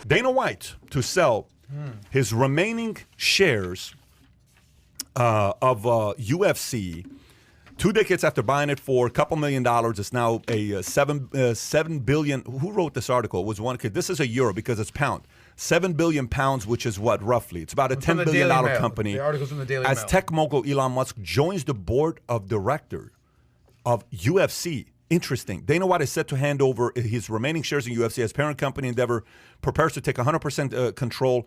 Dana White to sell his remaining shares of UFC 2 decades after buying it for a couple $1 million. It's now a 7 billion. Who wrote this article? It was one kid. This is a euro because it's pound. 7 billion pounds, which is what roughly? It's about a $10 billion company. The article's from the Daily As Mail. tech mogul Elon Musk joins the board of directors of UFC. Interesting. Dana White is set to hand over his remaining shares in UFC as parent company. Endeavor prepares to take 100% control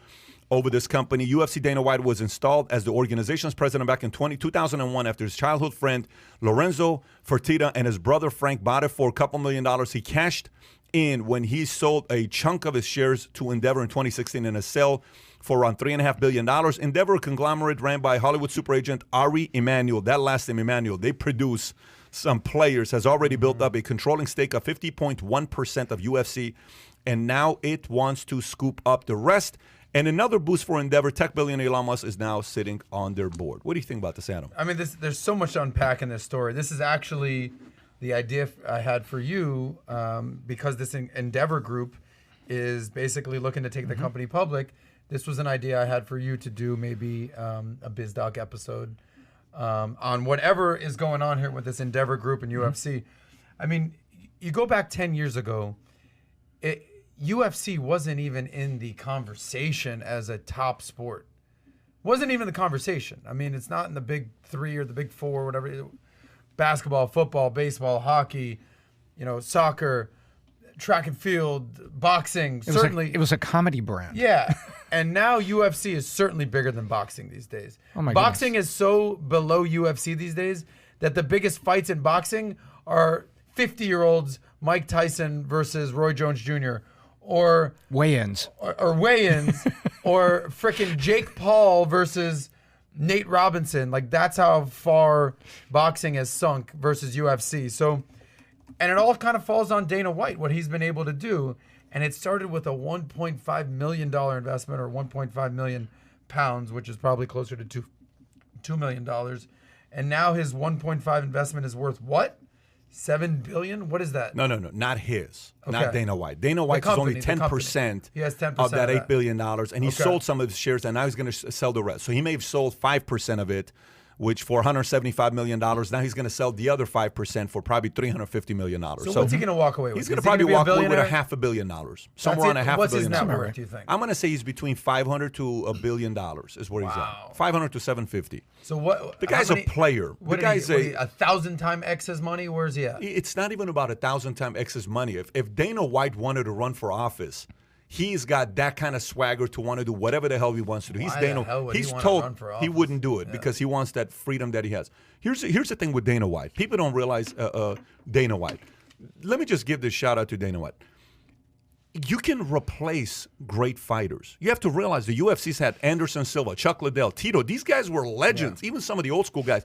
over this company. UFC Dana White was installed as the organization's president back in 2001 after his childhood friend Lorenzo Fertitta and his brother Frank bought it for a couple $1 million. He cashed in when he sold a chunk of his shares to Endeavor in 2016 in a sale for around $3.5 billion. Endeavor, a conglomerate ran by Hollywood super agent Ari Emanuel. That last name, Emanuel. They produce some players, has already built up a controlling stake of 50.1% of UFC, and now it wants to scoop up the rest. And another boost for Endeavor, tech billionaire Elon Musk is now sitting on their board. What do you think about this, Adam? I mean, there's so much to unpack in this story. This is actually the idea I had for you because this Endeavor group is basically looking to take the company public. This was an idea I had for you to do maybe a BizDoc episode on whatever is going on here with this Endeavor group and UFC. I mean, you go back 10 years ago, UFC wasn't even in the conversation as a top sport. Wasn't even the conversation. I mean, it's not in the big three or the big four, whatever. Basketball, football, baseball, hockey, soccer, track and field, boxing. It was a comedy brand. Yeah. And now UFC is certainly bigger than boxing these days. Oh my boxing is so below UFC these days that the biggest fights in boxing are 50-year-olds Mike Tyson versus Roy Jones Jr. or weigh-ins. Or weigh-ins or frickin' Jake Paul versus Nate Robinson. Like, that's how far boxing has sunk versus UFC. So, and it all kind of falls on Dana White, what he's been able to do. And it started with a $1.5 million investment, or 1.5 million pounds, which is probably closer to $2 million. And now his 1.5 investment is worth what? 7 billion? What is that? No, not his. Okay. Not Dana White. Dana White is only 10%. He has 10% of that $8 billion, and he sold some of his shares, and now he's going to sell the rest. So he may have sold 5% of it, which for $175 million. Now he's going to sell the other 5% for probably $350 million. So what's he going to walk away with? He's going to probably walk away with $500 million. Somewhere on a $500 million. What's his net worth, do you think? I'm going to say he's between $500 to $1 billion is where he's at. 500 to 750. So what? The guy's a player. The guy's a 1,000-time X his money? Where's he at? It's not even about 1,000-time X his money. If Dana White wanted to run for office, he's got that kind of swagger to want to do whatever the hell he wants to do. He's told he wouldn't do it because he wants that freedom that he has. Here's the thing with Dana White. People don't realize Dana White. Let me just give this shout out to Dana White. You can replace great fighters. You have to realize the UFC's had Anderson Silva, Chuck Liddell, Tito. These guys were legends. Even some of the old school guys.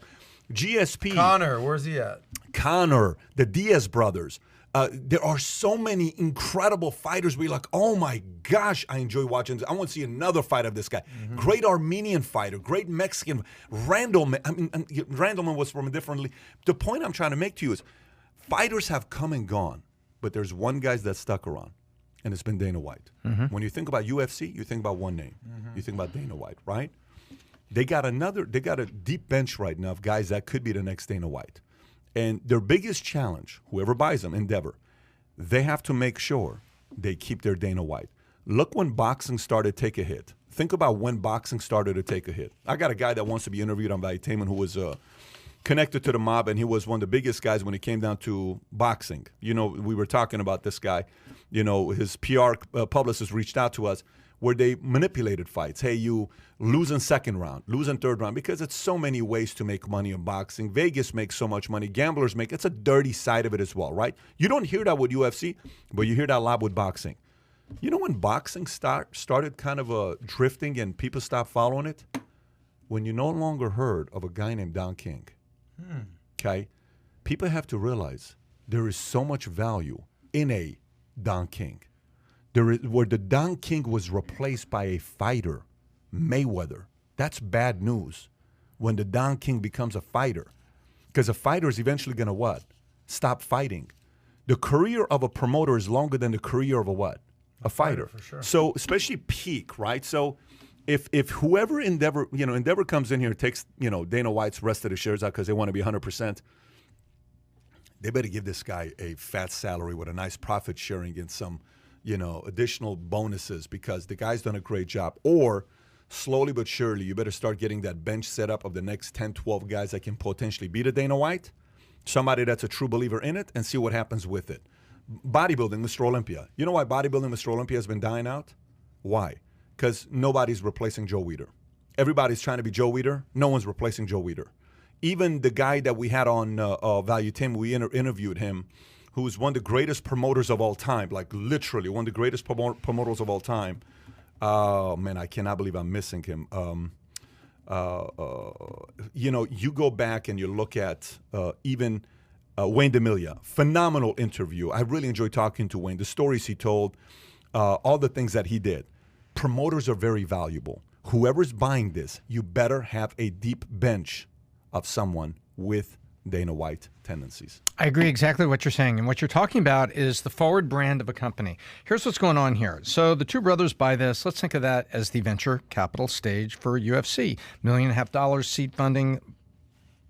GSP. Conor, where's he at? Conor, the Diaz brothers. There are so many incredible fighters where you're like, oh my gosh, I enjoy watching this. I want to see another fight of this guy. Great Armenian fighter, great Mexican. Randleman was from a different league. The point I'm trying to make to you is fighters have come and gone, but there's one guy that's stuck around, and it's been Dana White. When you think about UFC, you think about one name. You think about Dana White, right? They got a deep bench right now of guys that could be the next Dana White. And their biggest challenge, whoever buys them, Endeavor, they have to make sure they keep their Dana White. Look when boxing started to take a hit. Think about when boxing started to take a hit. I got a guy that wants to be interviewed on Valuetainment who was connected to the mob, and he was one of the biggest guys when it came down to boxing. We were talking about this guy. His PR publicist reached out to us where they manipulated fights. Hey, you losing second round, losing third round, because it's so many ways to make money in boxing. Vegas makes so much money. Gamblers make, it's a dirty side of it as well, right? You don't hear that with UFC, but you hear that a lot with boxing. You know when boxing started kind of drifting and people stopped following it? When you no longer heard of a guy named Don King. Okay? People have to realize there is so much value in a Don King. Where the Don King was replaced by a fighter, Mayweather. That's bad news when the Don King becomes a fighter. Because a fighter is eventually going to what? Stop fighting. The career of a promoter is longer than the career of a what? A fighter. For sure. So especially peak, right? So if whoever Endeavor comes in here and takes, Dana White's rest of the shares out because they want to be 100%, they better give this guy a fat salary with a nice profit sharing and some, additional bonuses because the guy's done a great job. Or slowly but surely, you better start getting that bench set up of the next 10, 12 guys that can potentially beat a Dana White, somebody that's a true believer in it, and see what happens with it. Bodybuilding, Mr. Olympia. You know why bodybuilding, Mr. Olympia has been dying out? Why? Because nobody's replacing Joe Weider. Everybody's trying to be Joe Weider. No one's replacing Joe Weider. Even the guy that we had on Valuetainment, we interviewed him, who's one of the greatest promoters of all time, like literally one of the greatest promoters of all time. Oh, man, I cannot believe I'm missing him. You go back and you look at even Wayne DeMilia. Phenomenal interview. I really enjoyed talking to Wayne. The stories he told, all the things that he did. Promoters are very valuable. Whoever's buying this, you better have a deep bench of someone with Dana White tendencies. I agree exactly what you're saying. And what you're talking about is the forward brand of a company. Here's what's going on here. So the two brothers buy this. Let's think of that as the venture capital stage for UFC. $1.5 million seed funding,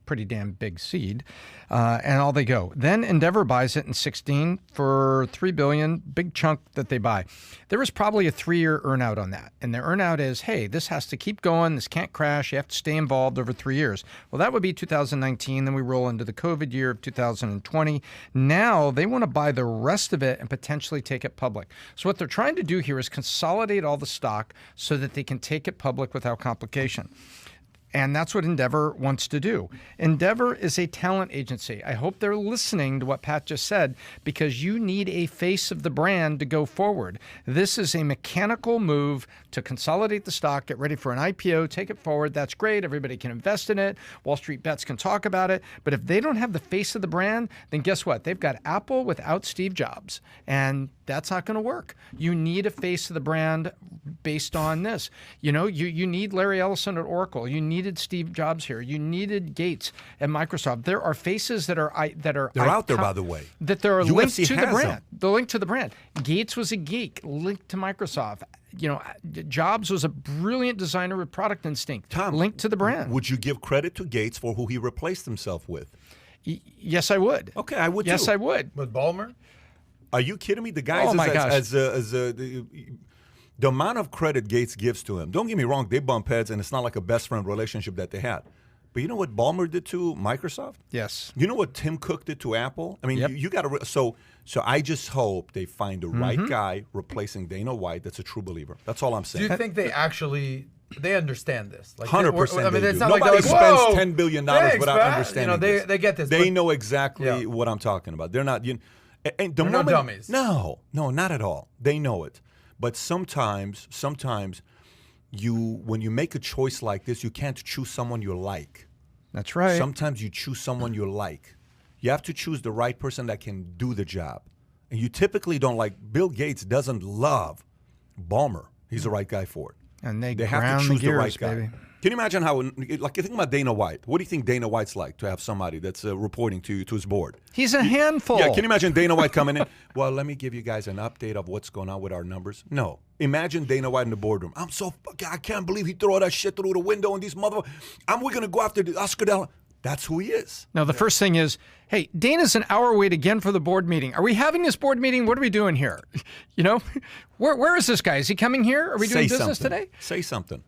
pretty damn big seed, and all they go. Then Endeavor buys it in 16 for $3 billion, big chunk that they buy. There was probably a 3-year earnout on that, and the earnout is, hey, this has to keep going, this can't crash, you have to stay involved over 3 years. Well, that would be 2019, then we roll into the COVID year of 2020. Now they want to buy the rest of it and potentially take it public. So what they're trying to do here is consolidate all the stock so that they can take it public without complication. And that's what Endeavor wants to do. Endeavor is a talent agency. I hope they're listening to what Pat just said, because you need a face of the brand to go forward. This is a mechanical move to consolidate the stock, get ready for an IPO, take it forward. That's great. Everybody can invest in it. Wall Street Bets can talk about it. But if they don't have the face of the brand, then guess what? They've got Apple without Steve Jobs. And that's not going to work. You need a face of the brand based on this. You need Larry Ellison at Oracle. You needed Steve Jobs here. You needed Gates at Microsoft. There are faces that are they're out there, by the way. That there are linked UFC to the brand. them. The link to the brand. Gates was a geek linked to Microsoft. Jobs was a brilliant designer with product instinct. Tom, linked to the brand. Would you give credit to Gates for who he replaced himself with? Yes, I would. Okay, I would too. Yes, I would. With Ballmer? Are you kidding me? The guy Oh, my gosh. The amount of credit Gates gives to him. Don't get me wrong, they bump heads, and it's not like a best friend relationship that they had. But you know what Ballmer did to Microsoft? Yes. You know what Tim Cook did to Apple? I mean, Yep. you got to. So I just hope they find the right guy replacing Dana White. That's a true believer. That's all I'm Do saying. you think they understand this? Like 100%. I mean, it's do. not Nobody like they're like, spends "Whoa, $10 billion thanks, without Pat." understanding this. They get this. They but know exactly Yeah. what I'm talking about. They're not. And the They're no moment, dummies. No, not at all. They know it. But sometimes when you make a choice like this, you can't choose someone you like. That's right. Sometimes you choose someone you like. You have to choose the right person that can do the job. And you typically don't like. Bill Gates doesn't love Ballmer. He's the right guy for it. And they have ground to choose the gears, the right guy. baby. Can you imagine how, like, you think about Dana White? What do you think Dana White's like to have somebody that's reporting to his board? He's a handful. Yeah, can you imagine Dana White coming in? Well, let me give you guys an update of what's going on with our numbers. No. Imagine Dana White in the boardroom. I can't believe he threw all that shit through the window and these we're going to go after the Oscar De La. That's who he is. Now, the first thing is, hey, Dana's an hour wait again for the board meeting. Are we having this board meeting? What are we doing here? Where is this guy? Is he coming here? Are we doing business today? Say something.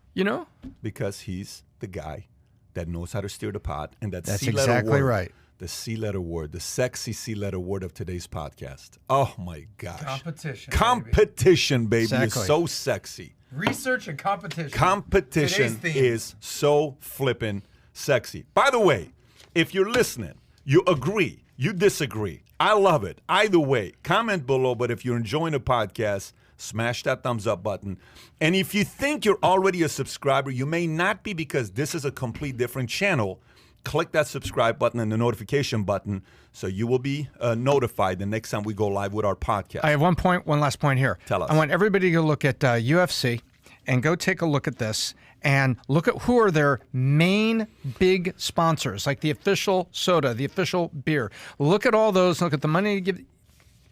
Because he's the guy that knows how to steer the pot. And that's exactly right. The C-letter word, the sexy C-letter word of today's podcast. Oh, my gosh. Competition, baby, Exactly. is so sexy. Research and competition. Competition Today's theme. is so flippin' sexy. By the way, if you're listening, you agree, you disagree, I love it. Either way, comment below. But if you're enjoying the podcast, smash that thumbs up button. And if you think you're already a subscriber, you may not be, because this is a complete different channel. Click that subscribe button and the notification button so you will be notified the next time we go live with our podcast. I have one last point here. Tell us. I want everybody to go look at UFC and go take a look at this and look at who are their main big sponsors, like the official soda, the official beer. Look at all those. Look at the money to give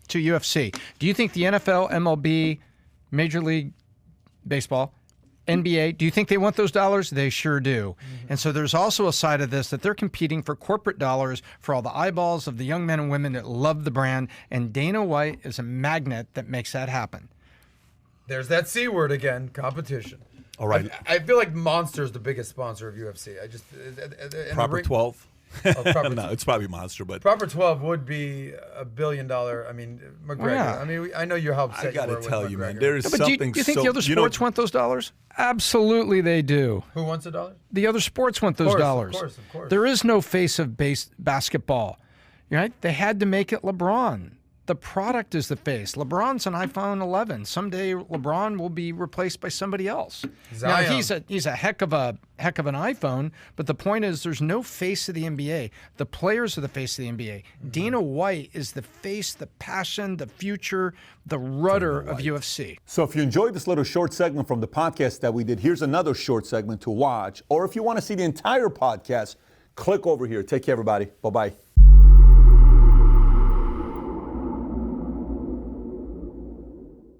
to UFC. Do you think the NFL, MLB, Major League Baseball, NBA, do you think they want those dollars? They sure do. And so there's also a side of this that they're competing for corporate dollars for all the eyeballs of the young men and women that love the brand. And Dana White is a magnet that makes that happen. There's that C word again, competition. All right. I feel like Monster is the biggest sponsor of UFC. I just Proper 12. Proper No, it's probably Monster, but Proper 12 would be $1 billion. I mean, McGregor. yeah. I mean, I know you're how upset I got you to were tell with you, McGregor. man, there is But do something you think so, the other sports want those dollars? Absolutely they do. Who wants $1? The other sports want those dollars. Of course. There is no face of basketball. Right? They had to make it LeBron. The product is the face. LeBron's an iPhone 11. Someday LeBron will be replaced by somebody else. Zion. Now he's a heck of an iPhone, but the point is there's no face of the NBA. The players are the face of the NBA. Dana White is the face, the passion, the future, the rudder of UFC. So if you enjoyed this little short segment from the podcast that we did, here's another short segment to watch. Or if you want to see the entire podcast, click over here. Take care, everybody. Bye-bye.